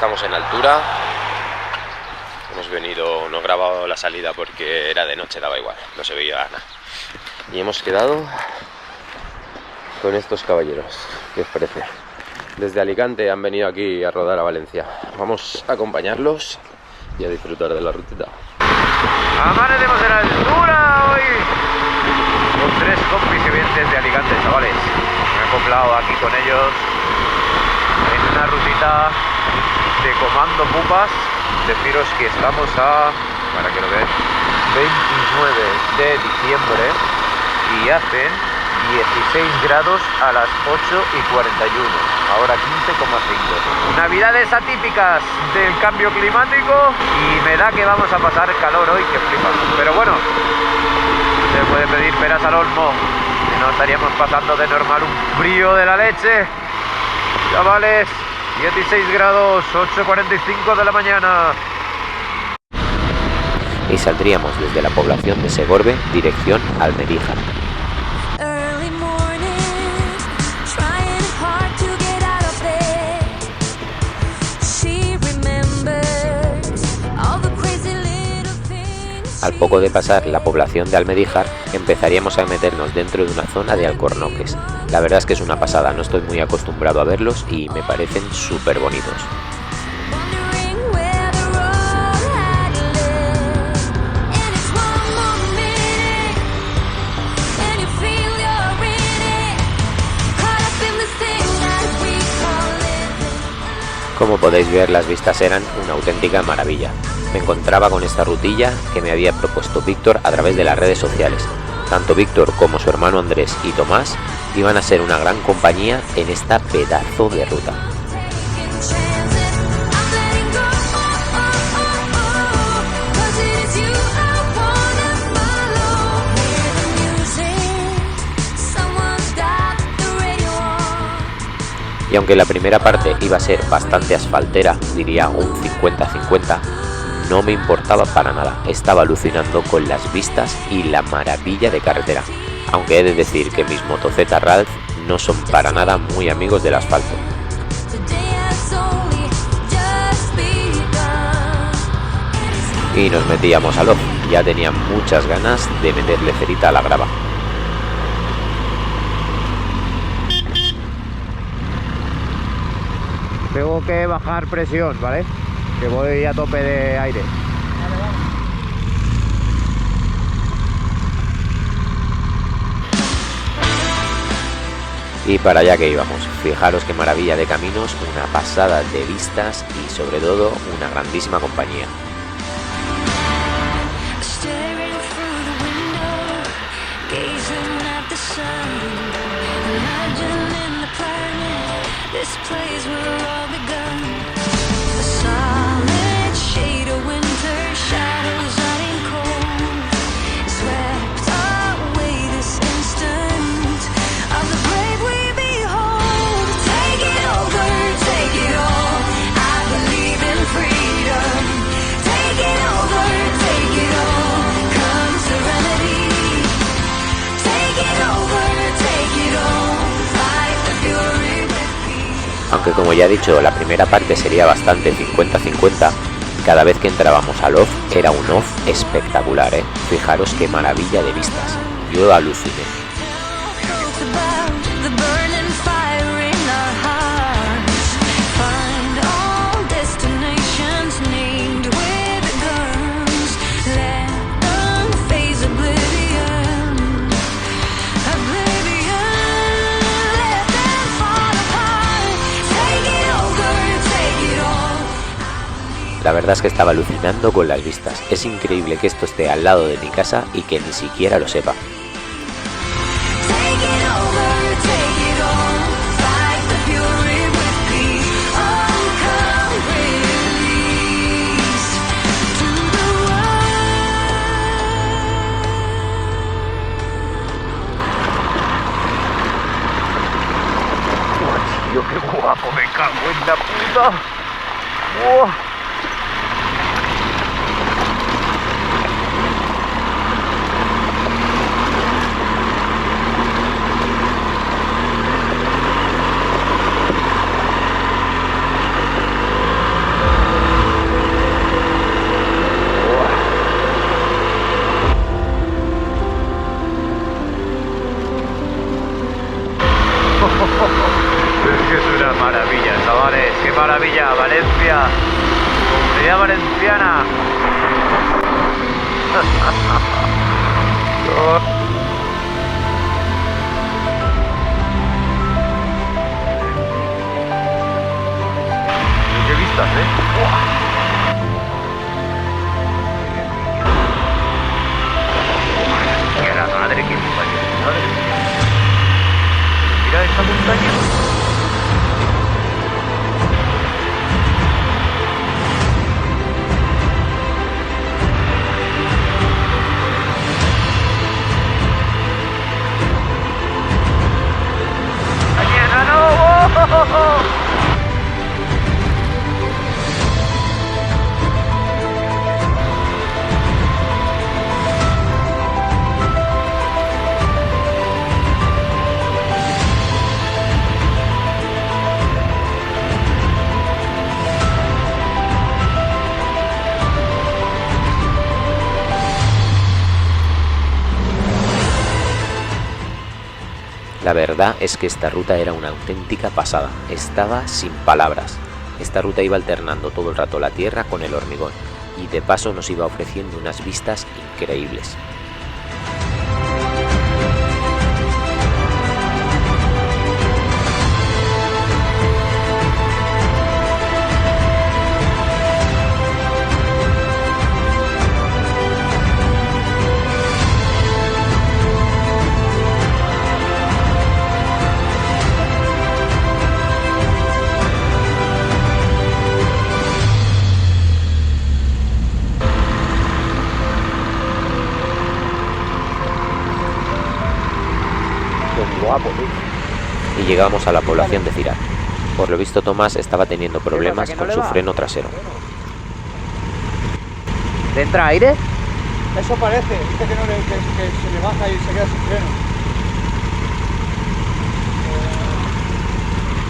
estamos en altura. Hemos venido, no he grabado la salida porque era de noche, daba igual, no se veía nada. Y hemos quedado con estos caballeros. ¿Qué os parece? Desde Alicante han venido aquí a rodar a Valencia. Vamos a acompañarlos y a disfrutar de la rutita. Amanecemos en altura hoy con 3 compis que vienen desde Alicante, chavales. Me he acoplado aquí con ellos en una rutita de Comando Pupas. Deciros que estamos para que lo veáis, 29 de diciembre y hacen 16 grados a las 8:41, ahora 15,5. Navidades atípicas del cambio climático y me da que vamos a pasar calor hoy que flipas. Pero bueno, se puede pedir peras al olmo, si no estaríamos pasando de normal un frío de la leche. Chavales, 16 grados, 8:45 de la mañana. Y saldríamos desde la población de Segorbe, dirección Almedíjar. Al poco de pasar la población de Almedíjar, empezaríamos a meternos dentro de una zona de alcornoques. La verdad es que es una pasada, no estoy muy acostumbrado a verlos y me parecen súper bonitos. Como podéis ver, las vistas eran una auténtica maravilla. Me encontraba con esta rutilla que me había propuesto Víctor a través de las redes sociales. Tanto Víctor como su hermano Andrés y Tomás iban a ser una gran compañía en esta pedazo de ruta. Y aunque la primera parte iba a ser bastante asfaltera, diría un 50-50, no me importaba para nada, estaba alucinando con las vistas y la maravilla de carretera, aunque he de decir que mis motocetas Ralph no son para nada muy amigos del asfalto. Y nos metíamos al off, ya tenía muchas ganas de meterle cerita a la grava. Tengo que bajar presión, ¿vale? Que voy a tope de aire. Y para allá que íbamos, fijaros qué maravilla de caminos, una pasada de vistas y sobre todo una grandísima compañía. This place will all begun. A solid shade of winter, shadows running cold, swept away this instant of the brave we behold. Take it over, take it all. I believe in freedom. Take it over, take it all. Come serenity. Take it over, take it all. Fight the fury. Aunque como ya he dicho, la primera parte sería bastante 50-50, cada vez que entrábamos al off era un off espectacular, ¿eh? Fijaros qué maravilla de vistas, yo aluciné. La verdad es que estaba alucinando con las vistas. Es increíble que esto esté al lado de mi casa y que ni siquiera lo sepa. Tío, qué guapo, me cago en la puta. ¡Oh! maravilla! Valencia, Comunidad Valenciana. ¡Qué vistas, Mira la zona del equipo, mira esta montaña. La verdad es que esta ruta era una auténtica pasada, estaba sin palabras. Esta ruta iba alternando todo el rato la tierra con el hormigón y de paso nos iba ofreciendo unas vistas increíbles. Y llegamos a la población de Cirat. Por lo visto Tomás estaba teniendo problemas con su freno trasero. ¿Le entra aire? Eso parece, dice que, no le, que se le baja y se queda sin freno.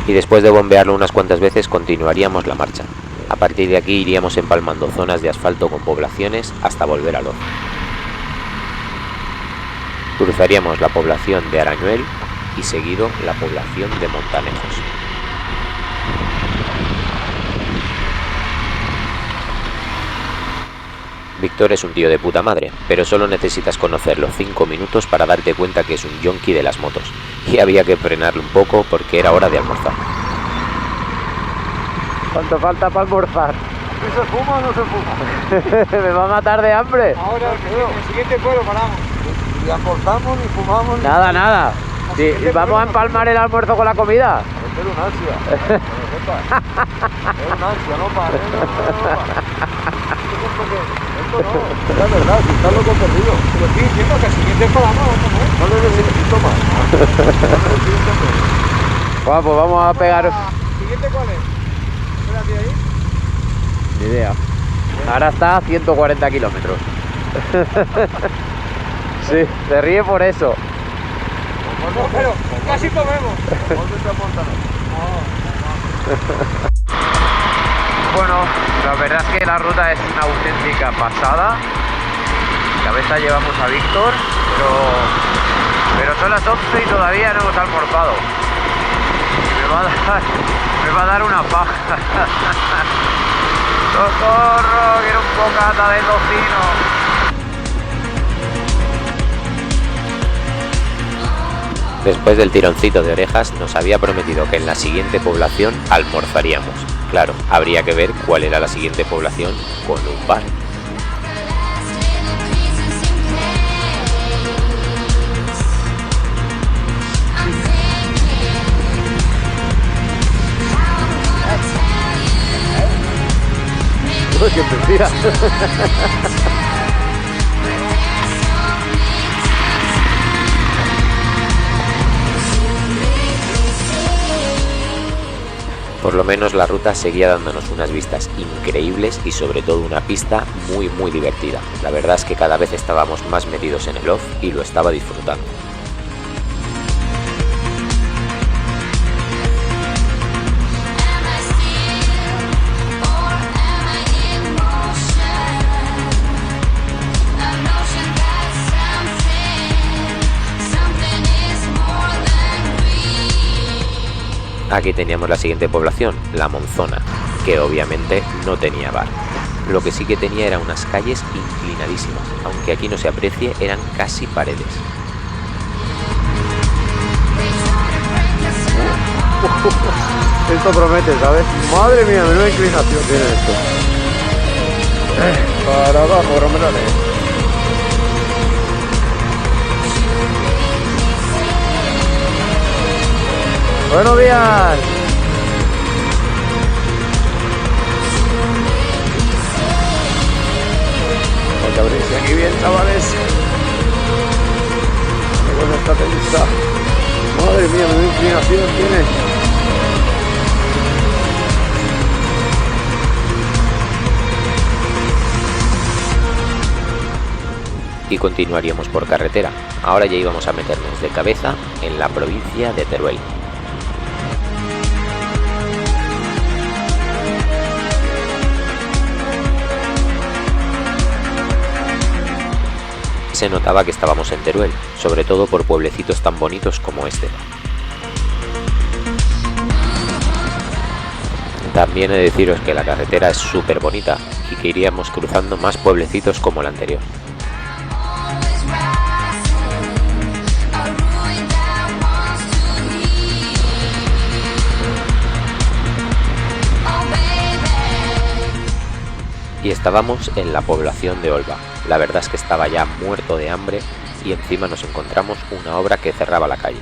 Y después de bombearlo unas cuantas veces continuaríamos la marcha. A partir de aquí iríamos empalmando zonas de asfalto con poblaciones hasta volver a Loz. Cruzaríamos la población de Arañuel y seguido la población de Montanejos. Víctor es un tío de puta madre, pero solo necesitas conocerlo 5 minutos para darte cuenta que es un yonki de las motos, y había que frenarlo un poco porque era hora de almorzar. ¿Cuánto falta para almorzar? ¿Se fuma o no se fuma? Me va a matar de hambre. Ahora, en el siguiente pueblo paramos. Ni almorzamos, ni fumamos, ni... Nada. Sí, ¿vamos a empalmar el almuerzo con la comida? Es un ansia. Es un ansia, no para. Esto no, es verdad, si estás loco perdido. Pero estoy diciendo que el siguiente paramos, no le necesito más. Bueno, pues vamos a pegar... ¿El siguiente cuál es? Espérate ahí. Ni idea. Ahora está a 140 kilómetros. Sí, se ríe por eso. No, pero casi comemos. Bueno, la verdad es que la ruta es una auténtica pasada. Cabeza llevamos a Víctor, pero son las 11 y todavía no hemos almorzado. Me va a dar una paja. ¡Socorro! Quiero un bocata de tocino. Después del tironcito de orejas nos había prometido que en la siguiente población almorzaríamos. Claro, habría que ver cuál era la siguiente población con un bar. Uy, qué mentira. Por lo menos la ruta seguía dándonos unas vistas increíbles y sobre todo una pista muy divertida. La verdad es que cada vez estábamos más metidos en el off y lo estaba disfrutando. Aquí teníamos la siguiente población, La Monzona, que obviamente no tenía bar. Lo que sí que tenía eran unas calles inclinadísimas, aunque aquí no se aprecie, eran casi paredes. Esto promete, ¿sabes? Madre mía, menuda inclinación tiene esto. Para abajo, Romerales. Buenos días. Hay que abrirse aquí bien, chavales. Qué cosa está tensa. Madre mía, menuda inclinación tiene. Y continuaríamos por carretera. Ahora ya íbamos a meternos de cabeza en la provincia de Teruel. Se notaba que estábamos en Teruel, sobre todo por pueblecitos tan bonitos como este. También he de deciros que la carretera es súper bonita y que iríamos cruzando más pueblecitos como el anterior. Y estábamos en la población de Olva. La verdad es que estaba ya muerto de hambre y encima nos encontramos una obra que cerraba la calle.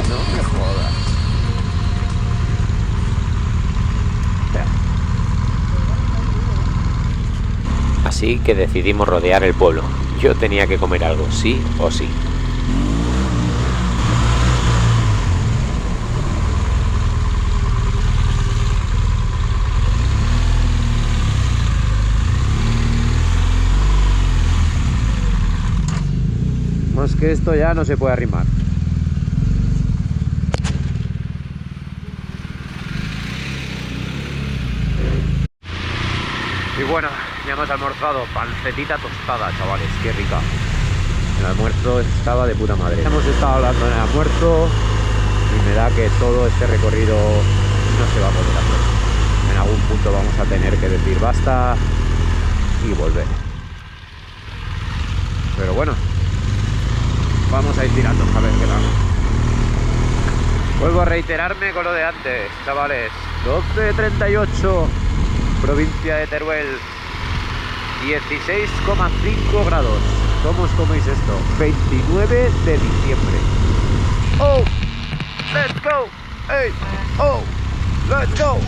No me jodas. Así que decidimos rodear el pueblo. Yo tenía que comer algo, sí o sí. Más que esto ya no se puede arrimar. Y bueno, ya hemos almorzado, pancetita tostada, chavales, qué rica. El almuerzo estaba de puta madre. Hemos estado hablando en el almuerzo y me da que todo este recorrido no se va a poder hacer. En algún punto vamos a tener que decir basta y volver. Pero bueno, vamos a ir tirando a ver qué tal. Vuelvo a reiterarme con lo de antes, chavales. 12:38, Provincia de Teruel, 16,5 grados. ¿cómo os coméis esto? 29 de diciembre. ¡Oh! ¡Let's go! ¡Hey! ¡Oh! ¡Let's go!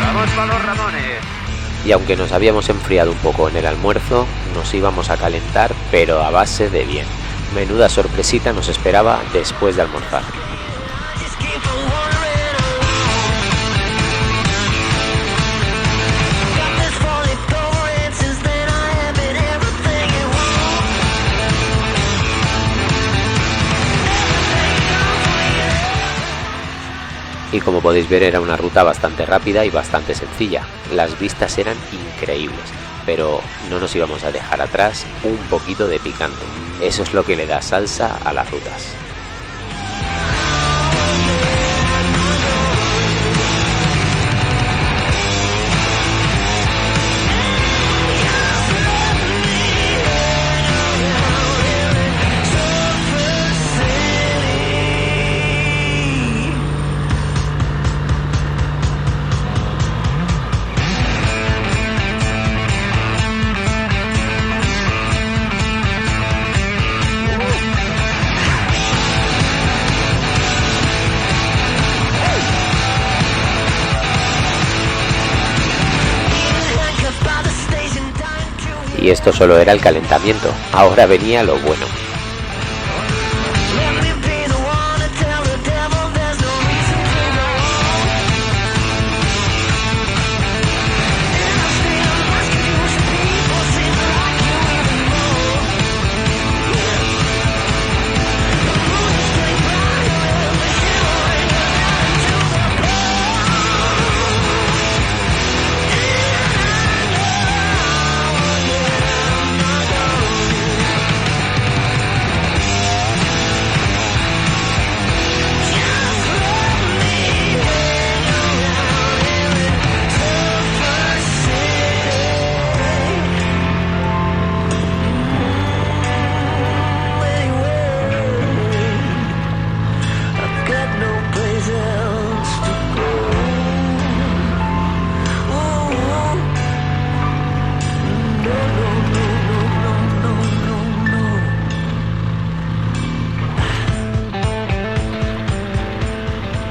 ¡Vamos para los Ramones! Y aunque nos habíamos enfriado un poco en el almuerzo, nos íbamos a calentar, pero a base de bien. Menuda sorpresita nos esperaba después de almorzar. Y como podéis ver, era una ruta bastante rápida y bastante sencilla. Las vistas eran increíbles, pero no nos íbamos a dejar atrás un poquito de picante. Eso es lo que le da salsa a las rutas. Y esto solo era el calentamiento, ahora venía lo bueno.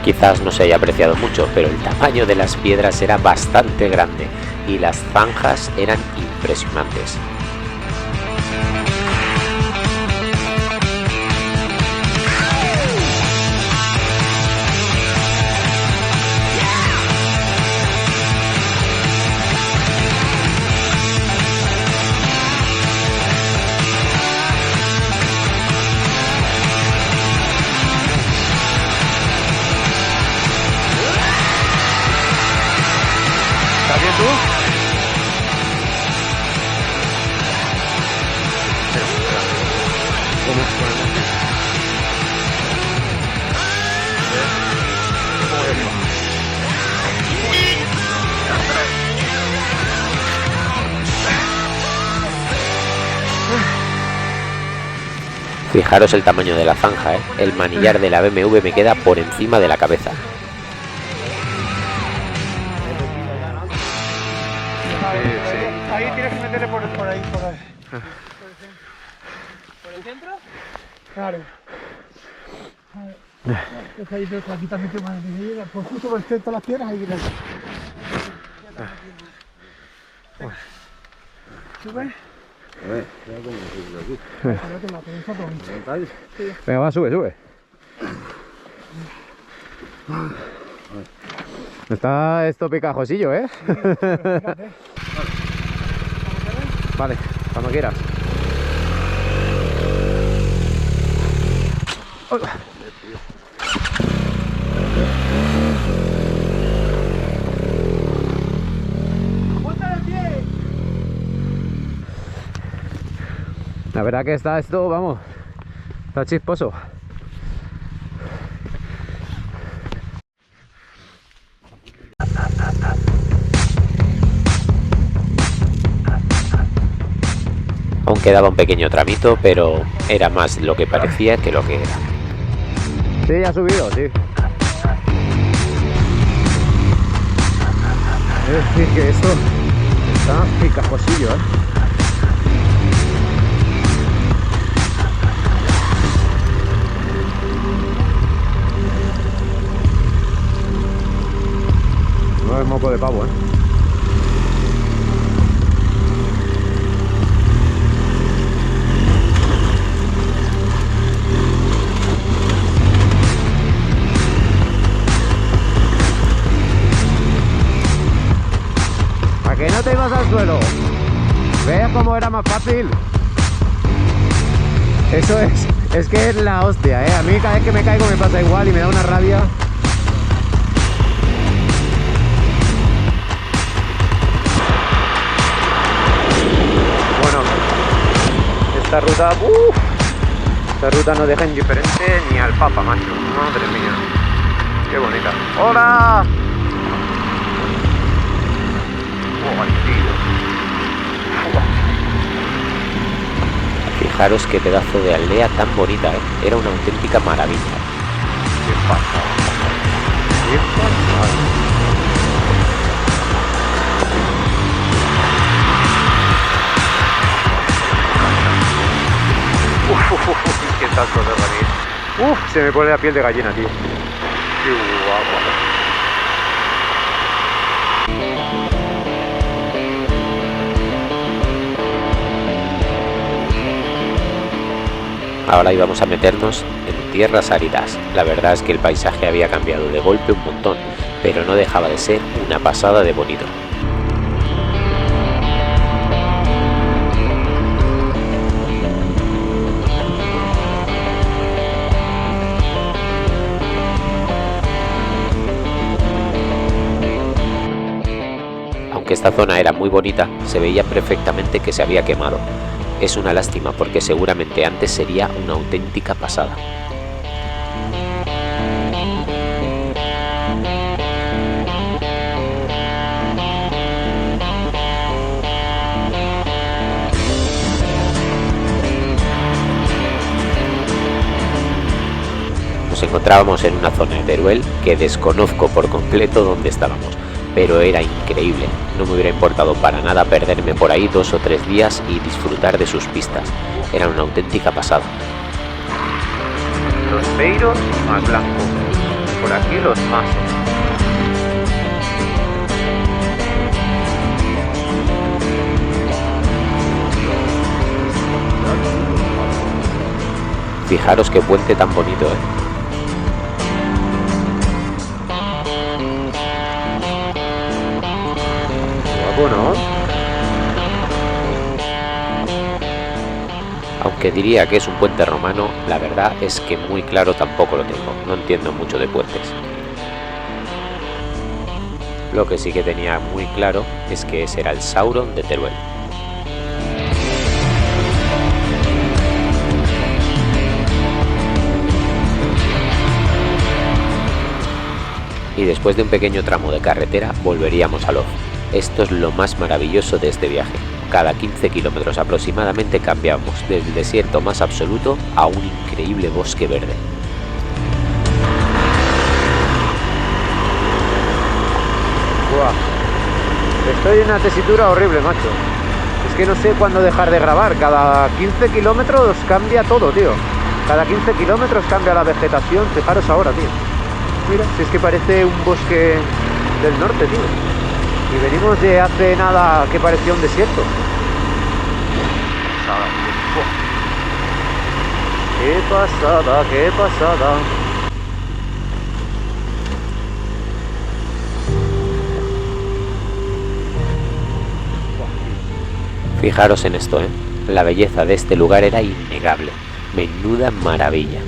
Quizás no se haya apreciado mucho, pero el tamaño de las piedras era bastante grande y las zanjas eran impresionantes. ¿Estás bien tú? ¿Cómo? Fijaros el tamaño de la zanja, ¿eh? El manillar de la BMW me queda por encima de la cabeza. Ahí tienes que meterle por ahí. ¿Por el centro? Claro. Es ahí, pero aquí también te van a llega. Por justo por el centro de las piedras, ahí. ¿Sube? Venga, va, sube. Está esto picajosillo, ¿eh? Vale, cuando quieras. La verdad que está esto, vamos, está chisposo. Aún quedaba un pequeño tramito, pero era más lo que parecía que lo que era. Sí, ya ha subido, sí. Es decir, que esto está picajosillo, ¿eh? No es moco de pavo, ¿eh? ¿A que no te ibas al suelo? ¿Ves cómo era más fácil? Eso es que es la hostia, ¿eh? A mí cada vez que me caigo me pasa igual y me da una rabia. Esta ruta no deja indiferente ni al Papa, macho. Madre mía, qué bonita. ¡Hola! ¡Oh, tío! Fijaros qué pedazo de aldea tan bonita, ¿eh? Era una auténtica maravilla. ¡Qué pasada! ¡Qué pasada! ¿Qué tal todo venir? Se me pone la piel de gallina, tío. Qué guapo. Ahora íbamos a meternos en tierras áridas. La verdad es que el paisaje había cambiado de golpe un montón, pero no dejaba de ser una pasada de bonito. Aunque esta zona era muy bonita, se veía perfectamente que se había quemado. Es una lástima porque seguramente antes sería una auténtica pasada. Nos encontrábamos en una zona de Teruel que desconozco por completo dónde estábamos, pero era increíble. No me hubiera importado para nada perderme por ahí 2 o 3 días y disfrutar de sus pistas. Era una auténtica pasada. Los peiros más blancos. por aquí los masos. Fijaros qué puente tan bonito, ¿eh? Guapo, ¿no? Aunque diría que es un puente romano, la verdad es que muy claro tampoco lo tengo, no entiendo mucho de puentes. Lo que sí que tenía muy claro es que ese era el Sauron de Teruel. Y después de un pequeño tramo de carretera volveríamos a Loz. Esto es lo más maravilloso de este viaje. Cada 15 kilómetros aproximadamente cambiamos del desierto más absoluto a un increíble bosque verde. Buah. Estoy en una tesitura horrible, macho. Es que no sé cuándo dejar de grabar. Cada 15 kilómetros cambia todo, tío. Cada 15 kilómetros cambia la vegetación. Fijaros ahora, tío. Mira, si es que parece un bosque del norte, tío. Y venimos de hace nada que parecía un desierto. Qué pasada, qué pasada. Fijaros en esto, ¿eh? La belleza de este lugar era innegable. Menuda maravilla.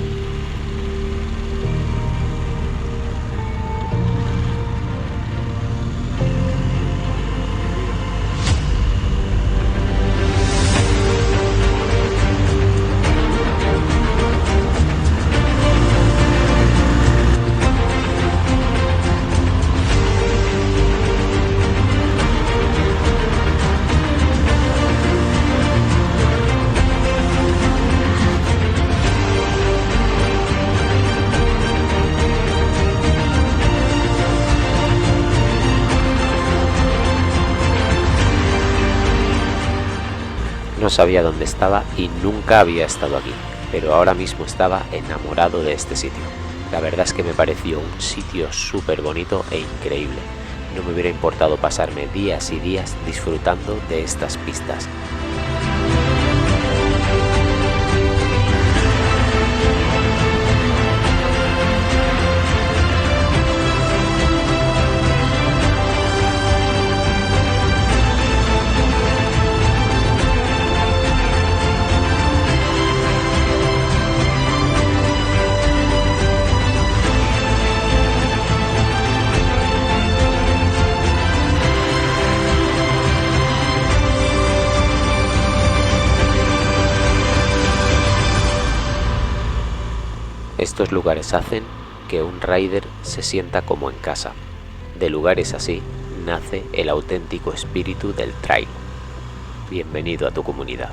No sabía dónde estaba y nunca había estado aquí, pero ahora mismo estaba enamorado de este sitio. La verdad es que me pareció un sitio súper bonito e increíble. No me hubiera importado pasarme días y días disfrutando de estas pistas. Estos lugares hacen que un rider se sienta como en casa. De lugares así nace el auténtico espíritu del trail. Bienvenido a tu comunidad.